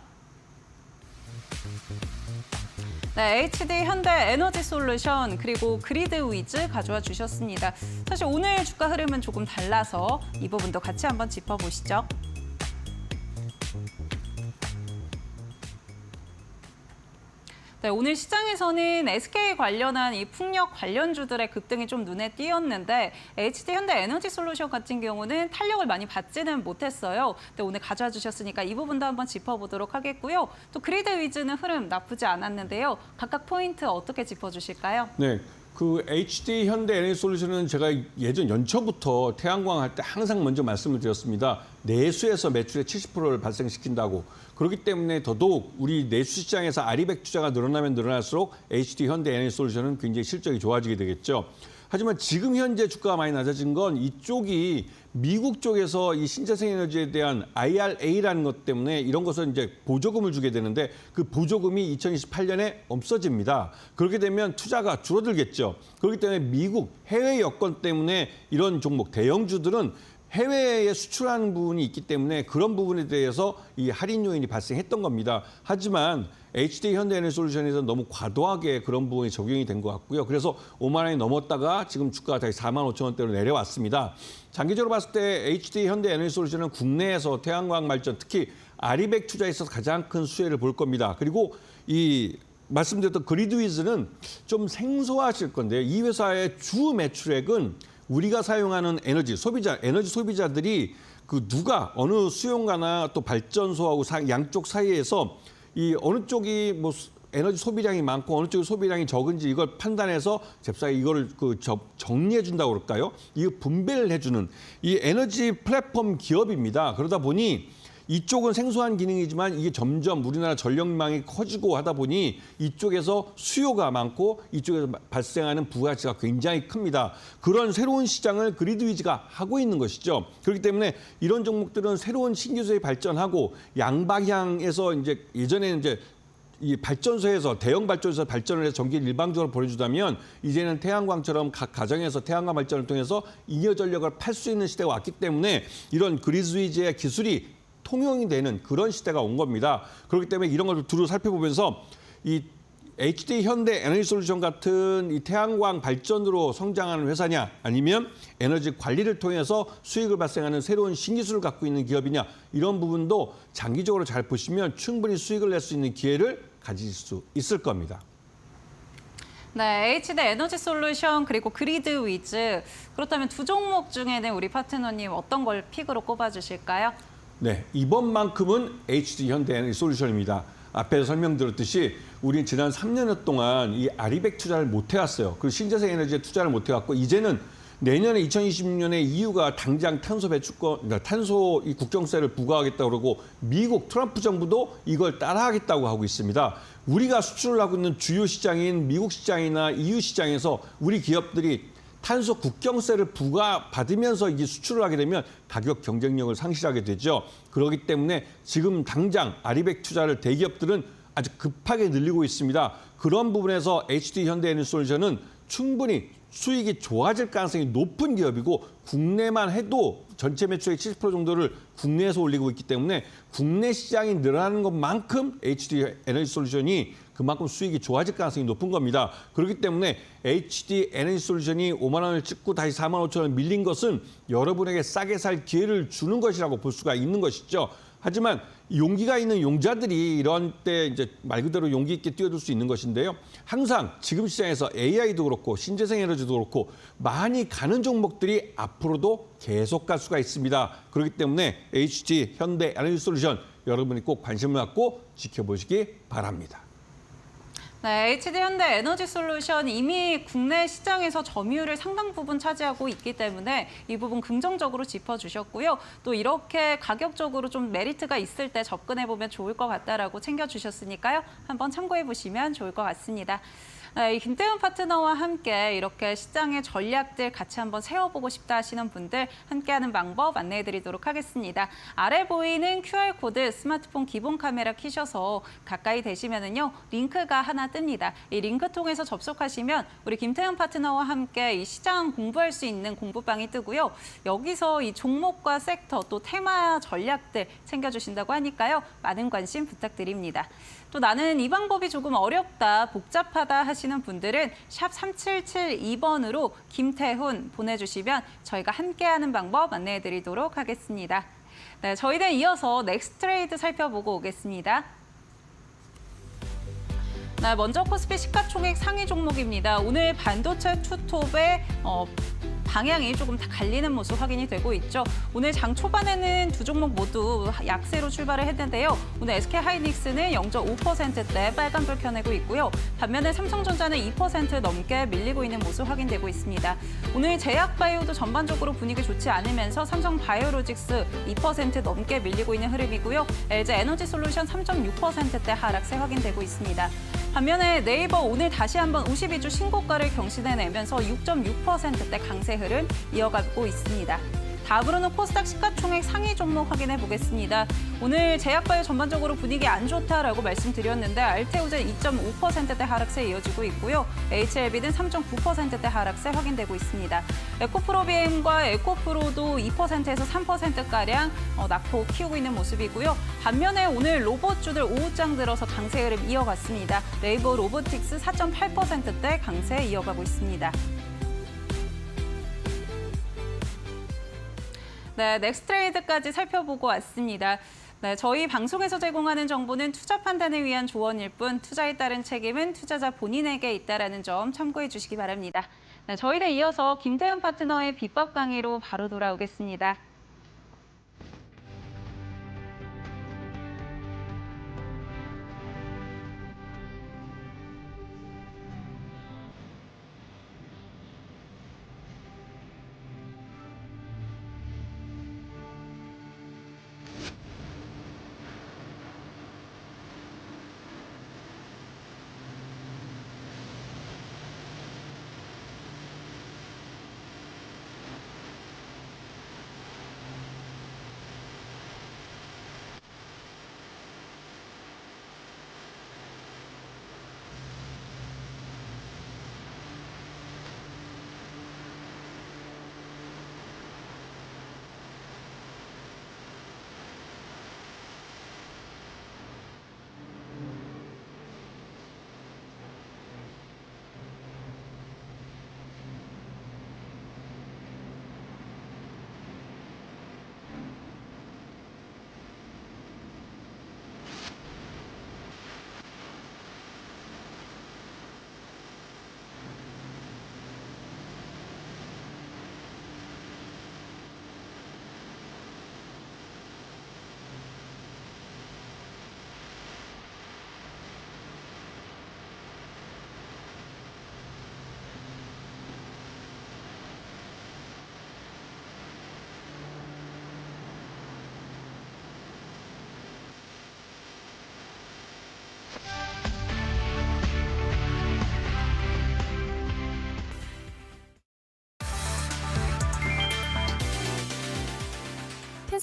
네, HD 현대 에너지 솔루션 그리고 그리드 위즈 가져와 주셨습니다. 사실 오늘 주가 흐름은 조금 달라서 이 부분도 같이 한번 짚어보시죠. 네, 오늘 시장에서는 SK 관련한 이 풍력 관련주들의 급등이 좀 눈에 띄었는데 HD 현대 에너지 솔루션 같은 경우는 탄력을 많이 받지는 못했어요. 근데 오늘 가져와 주셨으니까 이 부분도 한번 짚어보도록 하겠고요. 또 그리드 위즈는 흐름 나쁘지 않았는데요. 각각 포인트 어떻게 짚어주실까요? 네. 그 HD 현대 에너지 솔루션은 제가 예전 연초부터 태양광 할 때 항상 먼저 말씀을 드렸습니다. 내수에서 매출의 70%를 발생시킨다고. 그렇기 때문에 더더욱 우리 내수 시장에서 아리백 투자가 늘어나면 늘어날수록 HD 현대 에너지 솔루션은 굉장히 실적이 좋아지게 되겠죠. 하지만 지금 현재 주가가 많이 낮아진 건 이쪽이 미국 쪽에서 이 신재생 에너지에 대한 IRA라는 것 때문에 이런 것을 이제 보조금을 주게 되는데 그 보조금이 2028년에 없어집니다. 그렇게 되면 투자가 줄어들겠죠. 그렇기 때문에 미국 해외 여건 때문에 이런 종목 대형주들은 해외에 수출하는 부분이 있기 때문에 그런 부분에 대해서 이 할인 요인이 발생했던 겁니다. 하지만 HD 현대에너지솔루션에서 너무 과도하게 그런 부분이 적용이 된 것 같고요. 그래서 5만 원이 넘었다가 지금 주가가 다시 4만 5천 원대로 내려왔습니다. 장기적으로 봤을 때 HD 현대에너지솔루션은 국내에서 태양광 발전, 특히 아리백 투자에 있어서 가장 큰 수혜를 볼 겁니다. 그리고 이 말씀드렸던 그리드위즈는 좀 생소하실 건데요. 이 회사의 주 매출액은 우리가 사용하는 에너지 소비자들이 그 누가 어느 수용가나 또 발전소하고 양쪽 사이에서 이 어느 쪽이 뭐 에너지 소비량이 많고 어느 쪽이 소비량이 적은지 이걸 판단해서 잽싸게 이거를 정리해 준다고 그럴까요? 이거 분배를 해주는 이 에너지 플랫폼 기업입니다. 그러다 보니 이쪽은 생소한 기능이지만 이게 점점 우리나라 전력망이 커지고 하다 보니 이쪽에서 수요가 많고 이쪽에서 발생하는 부가가치가 굉장히 큽니다. 그런 새로운 시장을 그리드위즈가 하고 있는 것이죠. 그렇기 때문에 이런 종목들은 새로운 신기술이 발전하고 양방향에서 이제 예전에는 이제 이 발전소에서 대형 발전소에서 발전을 해서 전기를 일방적으로 보내주다면 이제는 태양광처럼 각 가정에서 태양광 발전을 통해서 잉여 전력을 팔 수 있는 시대가 왔기 때문에 이런 그리드위즈의 기술이 통용이 되는 그런 시대가 온 겁니다. 그렇기 때문에 이런 것을 두루 살펴보면서 이 HD 현대 에너지 솔루션 같은 이 태양광 발전으로 성장하는 회사냐 아니면 에너지 관리를 통해서 수익을 발생하는 새로운 신기술을 갖고 있는 기업이냐 이런 부분도 장기적으로 잘 보시면 충분히 수익을 낼 수 있는 기회를 가질 수 있을 겁니다. 네, HD 에너지 솔루션 그리고 그리드 위즈 그렇다면 두 종목 중에는 우리 파트너님 어떤 걸 픽으로 꼽아주실까요? 네, 이번만큼은 HD 현대 에너지 솔루션입니다. 앞에서 설명드렸듯이 우리는 지난 3년여 동안 이 아리백 투자를 못 해왔어요. 그리고 신재생 에너지에 투자를 못 해왔고 이제는 내년에 2026년에 EU가 당장 탄소 배출권, 그러니까 탄소 이 국경세를 부과하겠다고 그러고 미국 트럼프 정부도 이걸 따라하겠다고 하고 있습니다. 우리가 수출을 하고 있는 주요 시장인 미국 시장이나 EU 시장에서 우리 기업들이 탄소 국경세를 부과받으면서 이게 수출을 하게 되면 가격 경쟁력을 상실하게 되죠. 그렇기 때문에 지금 당장 아리백 투자를 대기업들은 아주 급하게 늘리고 있습니다. 그런 부분에서 HD 현대에너지솔루션은 충분히 수익이 좋아질 가능성이 높은 기업이고 국내만 해도 전체 매출의 70% 정도를 국내에서 올리고 있기 때문에 국내 시장이 늘어나는 것만큼 HD 에너지 솔루션이 그만큼 수익이 좋아질 가능성이 높은 겁니다. 그렇기 때문에 HD 에너지 솔루션이 5만 원을 찍고 다시 4만 5천 원 밀린 것은 여러분에게 싸게 살 기회를 주는 것이라고 볼 수가 있는 것이죠. 하지만 용기가 있는 용자들이 이런 때 이제 말 그대로 용기 있게 뛰어들 수 있는 것인데요. 항상 지금 시장에서 AI도 그렇고 신재생 에너지도 그렇고 많이 가는 종목들이 앞으로도 계속 갈 수가 있습니다. 그렇기 때문에 HD 현대 에너지 솔루션 여러분이 꼭 관심을 갖고 지켜보시기 바랍니다. 네, HD 현대 에너지 솔루션 이미 국내 시장에서 점유율을 상당 부분 차지하고 있기 때문에 이 부분 긍정적으로 짚어주셨고요. 또 이렇게 가격적으로 좀 메리트가 있을 때 접근해보면 좋을 것 같다라고 챙겨주셨으니까요. 한번 참고해보시면 좋을 것 같습니다. 네, 이 김태훈 파트너와 함께 이렇게 시장의 전략들 같이 한번 세워보고 싶다 하시는 분들 함께하는 방법 안내해드리도록 하겠습니다. 아래 보이는 QR코드 스마트폰 기본 카메라 키셔서 가까이 되시면은요 링크가 하나 뜹니다. 이 링크 통해서 접속하시면 우리 김태훈 파트너와 함께 이 시장 공부할 수 있는 공부방이 뜨고요. 여기서 이 종목과 섹터 또 테마 전략들 챙겨주신다고 하니까요. 많은 관심 부탁드립니다. 또 나는 이 방법이 조금 어렵다, 복잡하다 하시는 분들은 샵 3772번으로 김태훈 보내주시면 저희가 함께하는 방법 안내해드리도록 하겠습니다. 네, 저희는 이어서 넥스트레이드 살펴보고 오겠습니다. 네, 먼저 코스피 시가총액 상위 종목입니다. 오늘 반도체 투톱의 방향이 조금 다 갈리는 모습 확인이 되고 있죠. 오늘 장 초반에는 두 종목 모두 약세로 출발을 했는데요. 오늘 SK하이닉스는 0.5%대 빨간불 켜내고 있고요. 반면에 삼성전자는 2% 넘게 밀리고 있는 모습 확인되고 있습니다. 오늘 제약바이오도 전반적으로 분위기 좋지 않으면서 삼성바이오로직스 2% 넘게 밀리고 있는 흐름이고요. LG에너지솔루션 3.6%대 하락세 확인되고 있습니다. 반면에 네이버 오늘 다시 한번 52주 신고가를 경신해내면서 6.6%대 강세 흐름 이어가고 있습니다. 다음으로는 코스닥 시가총액 상위 종목 확인해 보겠습니다. 오늘 제약바이오 전반적으로 분위기 안 좋다라고 말씀드렸는데 알테오젠 2.5%대 하락세 이어지고 있고요. HLB는 3.9%대 하락세 확인되고 있습니다. 에코프로비엠과 에코프로도 2%에서 3%가량 낙폭 키우고 있는 모습이고요. 반면에 오늘 로봇주들 오후장 들어서 강세 흐름 이어갔습니다. 네이버 로보틱스 4.8%대 강세 이어가고 있습니다. 네, 넥스트레이드까지 살펴보고 왔습니다. 네, 저희 방송에서 제공하는 정보는 투자 판단을 위한 조언일 뿐 투자에 따른 책임은 투자자 본인에게 있다는 점 참고해 주시기 바랍니다. 네, 저희는 이어서 김태훈 파트너의 비법 강의로 바로 돌아오겠습니다.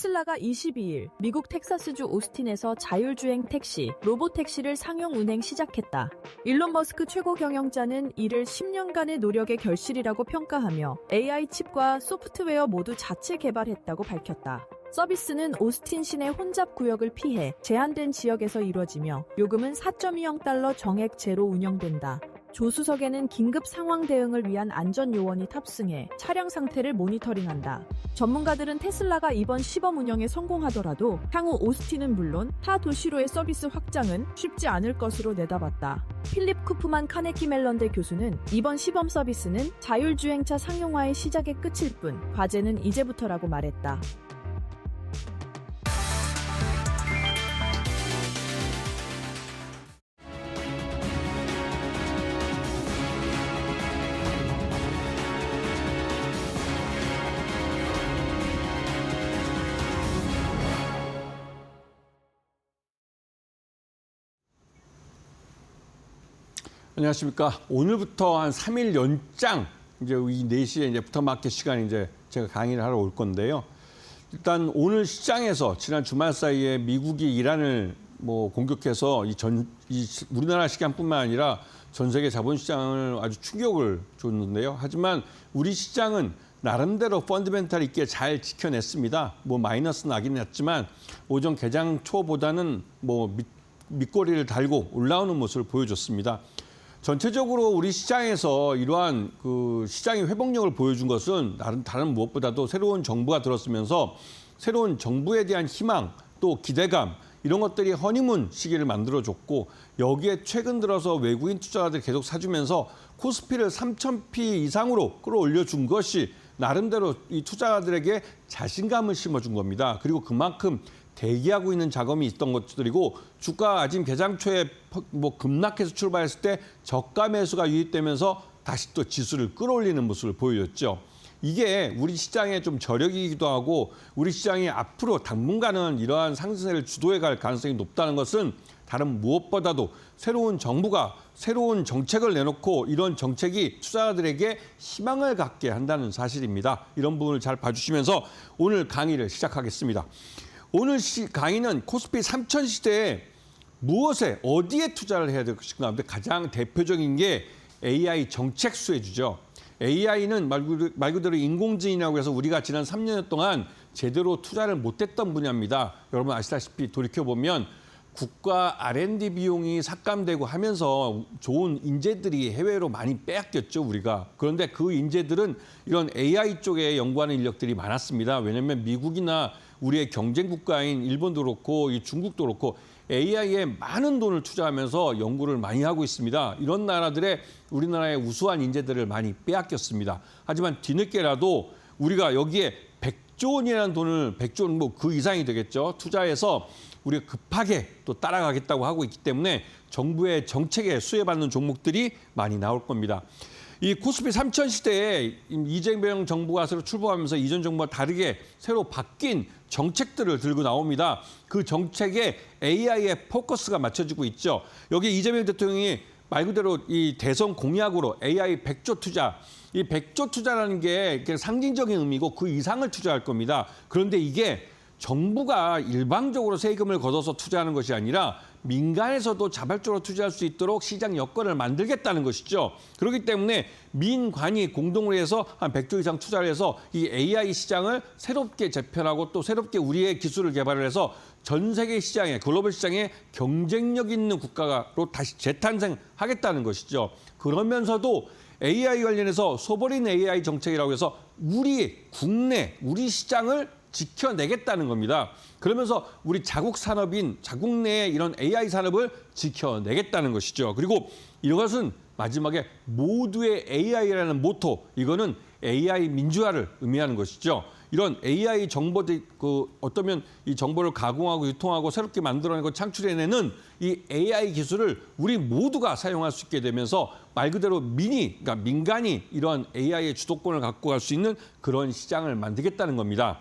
테슬라가 22일 미국 텍사스주 오스틴에서 자율주행 택시, 로보택시를 상용 운행 시작했다. 일론 머스크 최고 경영자는 이를 10년간의 노력의 결실이라고 평가하며 AI 칩과 소프트웨어 모두 자체 개발했다고 밝혔다. 서비스는 오스틴 시내 혼잡 구역을 피해 제한된 지역에서 이루어지며 요금은 4.20달러 정액제로 운영된다. 조수석에는 긴급 상황 대응을 위한 안전 요원이 탑승해 차량 상태를 모니터링한다. 전문가들은 테슬라가 이번 시범 운영에 성공하더라도 향후 오스틴은 물론 타 도시로의 서비스 확장은 쉽지 않을 것으로 내다봤다. 필립 쿠프만 카네기 멜런대 교수는 이번 시범 서비스는 자율주행차 상용화의 시작의 끝일 뿐 과제는 이제부터라고 말했다. 안녕하십니까. 오늘부터 한 3일 연장 이제 이 4시에 이제 부터마켓 시간에 이제 제가 강의를 하러 올 건데요. 일단 오늘 시장에서 지난 주말 사이에 미국이 이란을 공격해서 우리나라 시장뿐만 아니라 전 세계 자본시장을 아주 충격을 줬는데요. 하지만 우리 시장은 나름대로 펀드멘탈 있게 잘 지켜냈습니다. 마이너스 나긴 했지만 오전 개장 초보다는 밑거리를 달고 올라오는 모습을 보여줬습니다. 전체적으로 우리 시장에서 이러한 시장의 회복력을 보여준 것은 다른 무엇보다도 새로운 정부가 들었으면서 새로운 정부에 대한 희망 또 기대감 이런 것들이 허니문 시기를 만들어줬고 여기에 최근 들어서 외국인 투자자들이 계속 사주면서 코스피를 3,000p 이상으로 끌어올려준 것이 나름대로 이 투자자들에게 자신감을 심어준 겁니다. 그리고 그만큼 대기하고 있는 자금이 있던 것들이고 주가 아침 개장 초에 급락해서 출발했을 때 저가 매수가 유입되면서 다시 또 지수를 끌어올리는 모습을 보여줬죠. 이게 우리 시장의 좀 저력이기도 하고 우리 시장이 앞으로 당분간은 이러한 상승세를 주도해 갈 가능성이 높다는 것은 다른 무엇보다도 새로운 정부가 새로운 정책을 내놓고 이런 정책이 투자자들에게 희망을 갖게 한다는 사실입니다. 이런 부분을 잘 봐주시면서 오늘 강의를 시작하겠습니다. 오늘 강의는 코스피 3000 시대에 무엇에 어디에 투자를 해야 될 것인가 하는데 가장 대표적인 게 AI 정책 수혜주죠. AI는 말 그대로 인공지능이라고 해서 우리가 지난 3년 동안 제대로 투자를 못했던 분야입니다. 여러분 아시다시피 돌이켜보면 국가 R&D 비용이 삭감되고 하면서 좋은 인재들이 해외로 많이 빼앗겼죠, 우리가. 그런데 그 인재들은 이런 AI 쪽에 연구하는 인력들이 많았습니다. 왜냐하면 미국이나 우리의 경쟁 국가인 일본도 그렇고 중국도 그렇고 AI에 많은 돈을 투자하면서 연구를 많이 하고 있습니다. 이런 나라들의 우리나라의 우수한 인재들을 많이 빼앗겼습니다. 하지만 뒤늦게라도 우리가 여기에 100조 원이라는 돈을 100조 원 그 이상이 되겠죠. 투자해서 우리가 급하게 또 따라가겠다고 하고 있기 때문에 정부의 정책에 수혜받는 종목들이 많이 나올 겁니다. 이 코스피 3000 시대에 이재명 정부가 새로 출범하면서 이전 정부와 다르게 새로 바뀐 정책들을 들고 나옵니다. 그 정책에 AI의 포커스가 맞춰지고 있죠. 여기 이재명 대통령이 말 그대로 이 대선 공약으로 AI 100조 투자, 이 100조 투자라는 게 상징적인 의미고 그 이상을 투자할 겁니다. 그런데 이게 정부가 일방적으로 세금을 걷어서 투자하는 것이 아니라 민간에서도 자발적으로 투자할 수 있도록 시장 여건을 만들겠다는 것이죠. 그렇기 때문에 민관이 공동으로 해서 한 100조 이상 투자를 해서 이 AI 시장을 새롭게 재편하고 또 새롭게 우리의 기술을 개발을 해서 전 세계 시장에 글로벌 시장에 경쟁력 있는 국가로 다시 재탄생하겠다는 것이죠. 그러면서도 AI 관련해서 소버린 AI 정책이라고 해서 우리 국내, 우리 시장을 지켜내겠다는 겁니다. 그러면서 우리 자국 산업인 자국 내의 이런 AI 산업을 지켜내겠다는 것이죠. 그리고 이것은 마지막에 모두의 AI라는 모토, 이거는 AI 민주화를 의미하는 것이죠. 이런 AI 정보들 어떠면 이 정보를 가공하고 유통하고 새롭게 만들어내고 창출해내는 이 AI 기술을 우리 모두가 사용할 수 있게 되면서 말 그대로 그러니까 민간이 이런 AI의 주도권을 갖고 갈 수 있는 그런 시장을 만들겠다는 겁니다.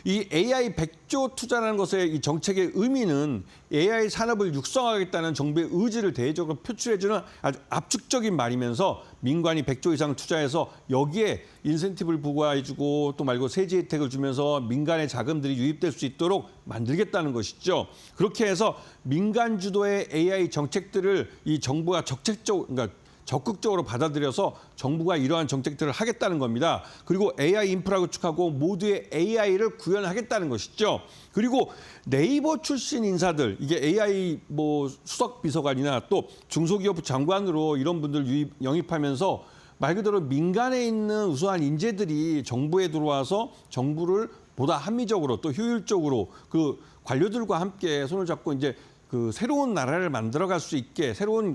이 AI 100조 투자라는 것의 이 정책의 의미는 AI 산업을 육성하겠다는 정부의 의지를 대외적으로 표출해주는 아주 압축적인 말이면서 민관이 100조 이상 투자해서 여기에 인센티브를 부과해주고 또 말고 세제 혜택을 주면서 민간의 자금들이 유입될 수 있도록 만들겠다는 것이죠. 그렇게 해서 민간 주도의 AI 정책들을 이 정부가 그러니까 적극적으로 받아들여서 정부가 이러한 정책들을 하겠다는 겁니다. 그리고 AI 인프라 구축하고 모두의 AI를 구현하겠다는 것이죠. 그리고 네이버 출신 인사들, 이게 AI 수석 비서관이나 또 중소기업 장관으로 이런 분들 영입하면서 말 그대로 민간에 있는 우수한 인재들이 정부에 들어와서 정부를 보다 합리적으로 또 효율적으로 그 관료들과 함께 손을 잡고 이제 그 새로운 나라를 만들어갈 수 있게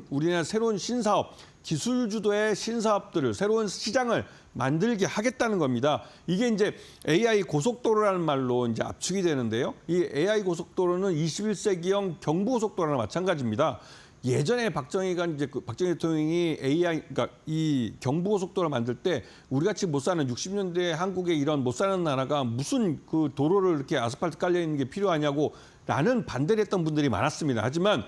우리나라 새로운 신사업, 기술 주도의 신사업들을 새로운 시장을 만들게 하겠다는 겁니다. 이게 이제 AI 고속도로라는 말로 이제 압축이 되는데요. 이 AI 고속도로는 21세기형 경부고속도로랑 마찬가지입니다. 예전에 박정희 대통령이 그러니까 이 경부고속도로를 만들 때 우리 같이 못 사는 60년대 한국의 이런 못 사는 나라가 무슨 그 도로를 이렇게 아스팔트 깔려 있는 게 필요하냐고라는 반대를 했던 분들이 많았습니다. 하지만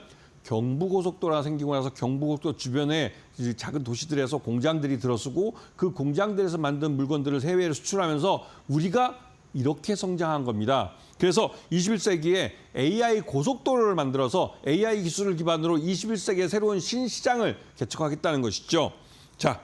경부고속도로가 생기고 나서 경부고속도로 주변에 작은 도시들에서 공장들이 들어서고 그 공장들에서 만든 물건들을 해외로 수출하면서 우리가 이렇게 성장한 겁니다. 그래서 21세기에 AI 고속도로를 만들어서 AI 기술을 기반으로 21세기의 새로운 신시장을 개척하겠다는 것이죠. 자,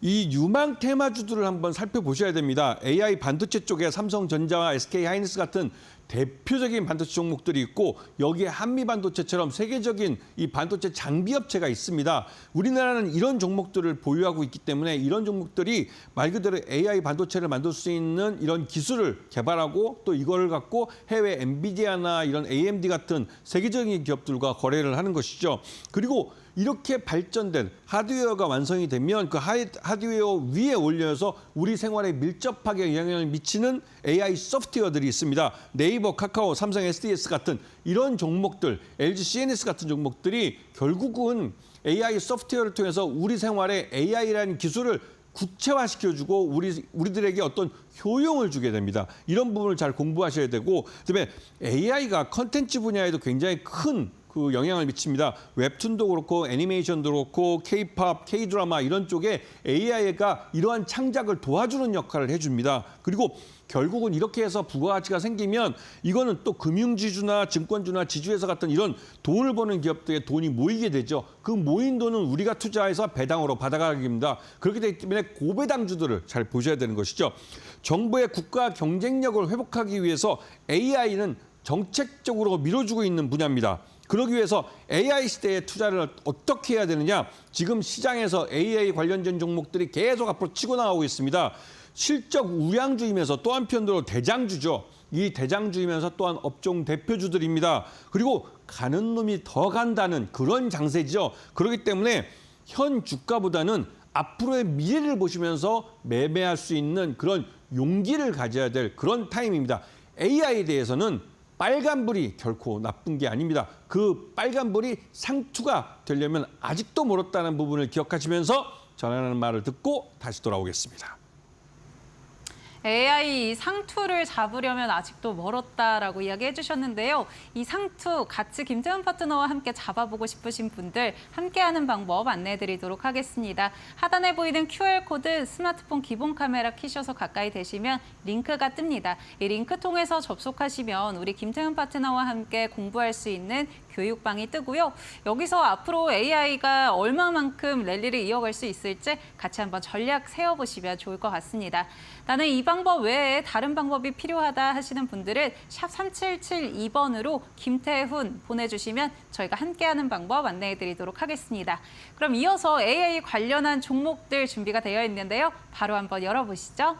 이 유망 테마주들을 한번 살펴보셔야 됩니다. AI 반도체 쪽에 삼성전자와 SK하이닉스 같은 대표적인 반도체 종목들이 있고 여기에 한미반도체처럼 세계적인 이 반도체 장비 업체가 있습니다. 우리나라는 이런 종목들을 보유하고 있기 때문에 이런 종목들이 말 그대로 AI 반도체를 만들 수 있는 이런 기술을 개발하고 또 이거를 갖고 해외 엔비디아나 이런 AMD 같은 세계적인 기업들과 거래를 하는 것이죠. 그리고 이렇게 발전된 하드웨어가 완성이 되면 그 하드웨어 위에 올려서 우리 생활에 밀접하게 영향을 미치는 AI 소프트웨어들이 있습니다. 네이버, 카카오, 삼성 SDS 같은 이런 종목들, LG CNS 같은 종목들이 결국은 AI 소프트웨어를 통해서 우리 생활에 AI라는 기술을 구체화시켜주고 우리들에게 어떤 효용을 주게 됩니다. 이런 부분을 잘 공부하셔야 되고 그다음에 AI가 컨텐츠 분야에도 굉장히 큰 그 영향을 미칩니다. 웹툰도 그렇고 애니메이션도 그렇고 K-팝, K-드라마 이런 쪽에 AI가 이러한 창작을 도와주는 역할을 해줍니다. 그리고 결국은 이렇게 해서 부가가치가 생기면 이거는 또 금융지주나 증권주나 지주회사 같은 이런 돈을 버는 기업들의 돈이 모이게 되죠. 그 모인 돈은 우리가 투자해서 배당으로 받아가게 됩니다. 그렇기 때문에 고배당주들을 잘 보셔야 되는 것이죠. 정부의 국가 경쟁력을 회복하기 위해서 AI는 정책적으로 밀어주고 있는 분야입니다. 그러기 위해서 AI 시대에 투자를 어떻게 해야 되느냐. 지금 시장에서 AI 관련된 종목들이 계속 앞으로 치고 나가고 있습니다. 실적 우량주이면서 또 한편으로 대장주죠. 이 대장주이면서 또한 업종 대표주들입니다. 그리고 가는 놈이 더 간다는 그런 장세죠. 그렇기 때문에 현 주가보다는 앞으로의 미래를 보시면서 매매할 수 있는 그런 용기를 가져야 될 그런 타임입니다. AI에 대해서는 빨간불이 결코 나쁜 게 아닙니다. 그 빨간불이 상투가 되려면 아직도 멀었다는 부분을 기억하시면서 전하는 말을 듣고 다시 돌아오겠습니다. AI 상투를 잡으려면 아직도 멀었다라고 이야기해 주셨는데요. 이 상투 같이 김태훈 파트너와 함께 잡아보고 싶으신 분들 함께하는 방법 안내해 드리도록 하겠습니다. 하단에 보이는 QR코드 스마트폰 기본 카메라 키셔서 가까이 대시면 링크가 뜹니다. 이 링크 통해서 접속하시면 우리 김태훈 파트너와 함께 공부할 수 있는 교육방이 뜨고요. 여기서 앞으로 AI가 얼마만큼 랠리를 이어갈 수 있을지 같이 한번 전략 세워보시면 좋을 것 같습니다. 나는 이 방법 외에 다른 방법이 필요하다 하시는 분들은 샵 3772번으로 김태훈 보내주시면 저희가 함께하는 방법 안내해드리도록 하겠습니다. 그럼 이어서 AI 관련한 종목들 준비가 되어 있는데요. 바로 한번 열어보시죠.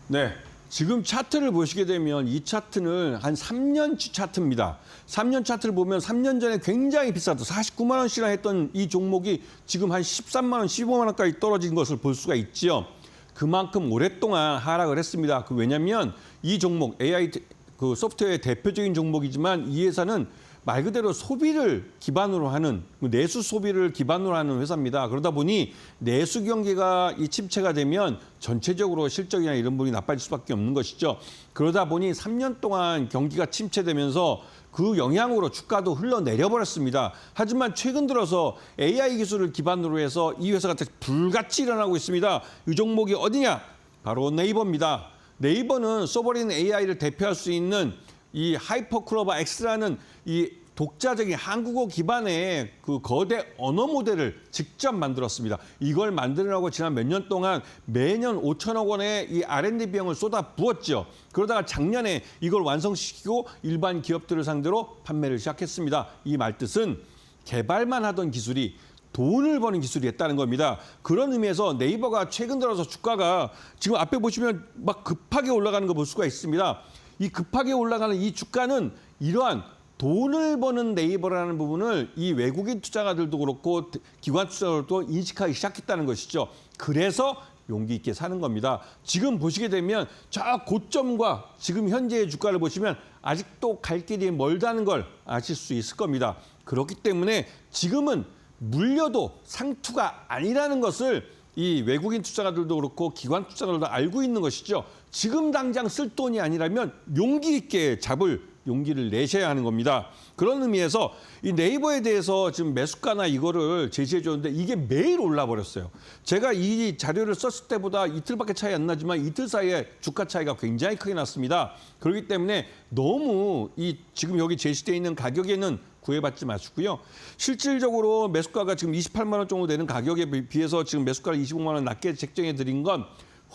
네. 지금 차트를 보시게 되면 이 차트는 한 3년치 차트입니다. 3년 차트를 보면 3년 전에 굉장히 비싸도 49만 원씩이나 했던 이 종목이 지금 한 13만 원, 15만 원까지 떨어진 것을 볼 수가 있지요. 그만큼 오랫동안 하락을 했습니다. 왜냐하면 이 종목 AI 그 소프트웨어의 대표적인 종목이지만 이 회사는 말 그대로 소비를 기반으로 하는, 내수 소비를 기반으로 하는 회사입니다. 그러다 보니 내수 경기가 이 침체가 되면 전체적으로 실적이나 이런 부분이 나빠질 수밖에 없는 것이죠. 그러다 보니 3년 동안 경기가 침체되면서 그 영향으로 주가도 흘러내려 버렸습니다. 하지만 최근 들어서 AI 기술을 기반으로 해서 이 회사가 불같이 일어나고 있습니다. 이 종목이 어디냐? 바로 네이버입니다. 네이버는 소버린 AI를 대표할 수 있는 이 하이퍼클로바 X라는 이 독자적인 한국어 기반의 그 거대 언어 모델을 직접 만들었습니다. 이걸 만드느라고 지난 몇 년 동안 매년 5천억 원의 이 R&D 비용을 쏟아 부었죠. 그러다가 작년에 이걸 완성시키고 일반 기업들을 상대로 판매를 시작했습니다. 이 말뜻은 개발만 하던 기술이 돈을 버는 기술이었다는 겁니다. 그런 의미에서 네이버가 최근 들어서 주가가 지금 앞에 보시면 막 급하게 올라가는 거 볼 수가 있습니다. 이 급하게 올라가는 이 주가는 이러한 돈을 버는 네이버라는 부분을 이 외국인 투자가들도 그렇고 기관 투자자들도 인식하기 시작했다는 것이죠. 그래서 용기 있게 사는 겁니다. 지금 보시게 되면 저 고점과 지금 현재의 주가를 보시면 아직도 갈 길이 멀다는 걸 아실 수 있을 겁니다. 그렇기 때문에 지금은 물려도 상투가 아니라는 것을 이 외국인 투자가들도 그렇고 기관 투자가들도 알고 있는 것이죠. 지금 당장 쓸 돈이 아니라면 용기 있게 잡을 용기를 내셔야 하는 겁니다. 그런 의미에서 이 네이버에 대해서 지금 매수가나 이거를 제시해 줬는데 이게 매일 올라 버렸어요. 제가 이 자료를 썼을 때보다 이틀밖에 차이 안 나지만 이틀 사이에 주가 차이가 굉장히 크게 났습니다. 그렇기 때문에 너무 이 지금 여기 제시되어 있는 가격에는 구애받지 마시고요. 실질적으로 매수가가 지금 28만 원 정도 되는 가격에 비해서 지금 매수가를 25만 원 낮게 책정해 드린 건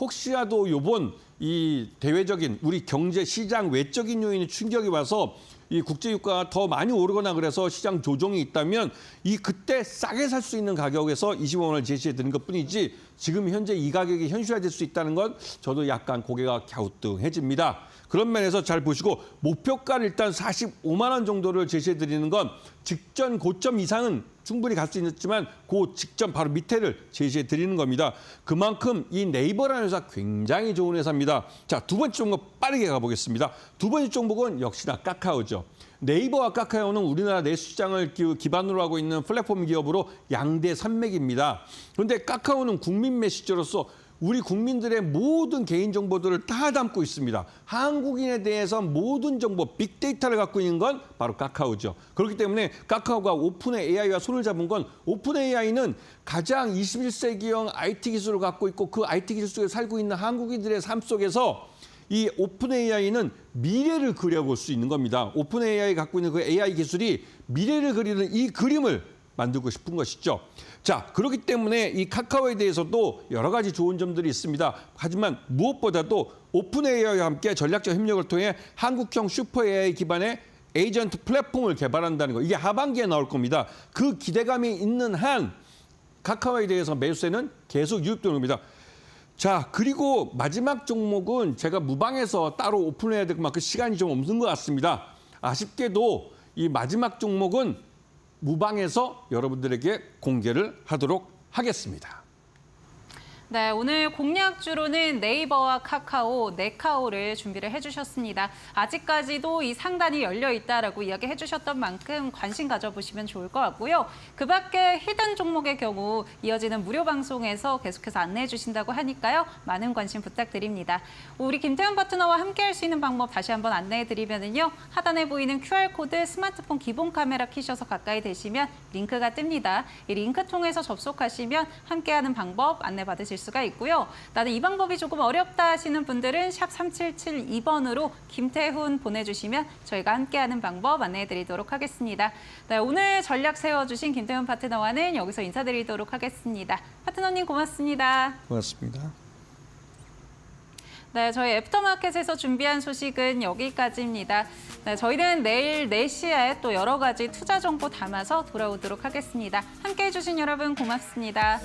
혹시라도 요번 이 대외적인 우리 경제 시장 외적인 요인이 충격이 와서 이 국제유가가 더 많이 오르거나 그래서 시장 조정이 있다면 이 그때 싸게 살 수 있는 가격에서 25만 원을 제시해 드린 것뿐이지 지금 현재 이 가격이 현실화될 수 있다는 건 저도 약간 고개가 갸우뚱해집니다. 그런 면에서 잘 보시고 목표가를 일단 45만 원 정도를 제시해 드리는 건 직전 고점 이상은 충분히 갈 수 있지만 그 직전 바로 밑에를 제시해 드리는 겁니다. 그만큼 이 네이버라는 회사 굉장히 좋은 회사입니다. 자, 두 번째 종목 빠르게 가보겠습니다. 두 번째 종목은 역시나 카카오죠. 네이버와 카카오는 우리나라 내수시장을 기반으로 하고 있는 플랫폼 기업으로 양대 산맥입니다. 그런데 카카오는 국민 메시저로서 우리 국민들의 모든 개인정보들을 다 담고 있습니다. 한국인에 대해서 모든 정보, 빅데이터를 갖고 있는 건 바로 카카오죠. 그렇기 때문에 카카오가 오픈 AI와 손을 잡은 건 오픈 AI는 가장 21세기형 IT 기술을 갖고 있고 그 IT 기술 속에 살고 있는 한국인들의 삶 속에서 이 오픈 AI는 미래를 그려볼 수 있는 겁니다. 오픈 AI가 갖고 있는 그 AI 기술이 미래를 그리는 이 그림을 만들고 싶은 것이죠. 자, 그렇기 때문에 이 카카오에 대해서도 여러 가지 좋은 점들이 있습니다. 하지만 무엇보다도 오픈 AI와 함께 전략적 협력을 통해 한국형 슈퍼 AI 기반의 에이전트 플랫폼을 개발한다는 거. 이게 하반기에 나올 겁니다. 그 기대감이 있는 한 카카오에 대해서 매수세는 계속 유입되는 겁니다. 자, 그리고 마지막 종목은 제가 무방에서 따로 오픈해야 될 만큼 시간이 좀 없는 것 같습니다. 아쉽게도 이 마지막 종목은 무방에서 여러분들에게 공개를 하도록 하겠습니다. 네, 오늘 공략주로는 네이버와 카카오, 네카오를 준비를 해주셨습니다. 아직까지도 이 상단이 열려 있다라고 이야기해 주셨던 만큼 관심 가져보시면 좋을 것 같고요. 그 밖에 히든 종목의 경우 이어지는 무료 방송에서 계속해서 안내해 주신다고 하니까요. 많은 관심 부탁드립니다. 우리 김태훈 파트너와 함께할 수 있는 방법 다시 한번 안내해 드리면은요. 하단에 보이는 QR코드 스마트폰 기본 카메라 키셔서 가까이 되시면 링크가 뜹니다. 이 링크 통해서 접속하시면 함께하는 방법 안내받으실 수가 있고요. 나는 이 방법이 조금 어렵다 하시는 분들은 샵 3772번으로 김태훈 보내주시면 저희가 함께하는 방법 안내해드리도록 하겠습니다. 네, 오늘 전략 세워주신 김태훈 파트너와는 여기서 인사드리도록 하겠습니다. 파트너님 고맙습니다. 고맙습니다. 네, 저희 애프터마켓에서 준비한 소식은 여기까지입니다. 네, 저희는 내일 4시에 또 여러 가지 투자 정보 담아서 돌아오도록 하겠습니다. 함께해 주신 여러분 고맙습니다.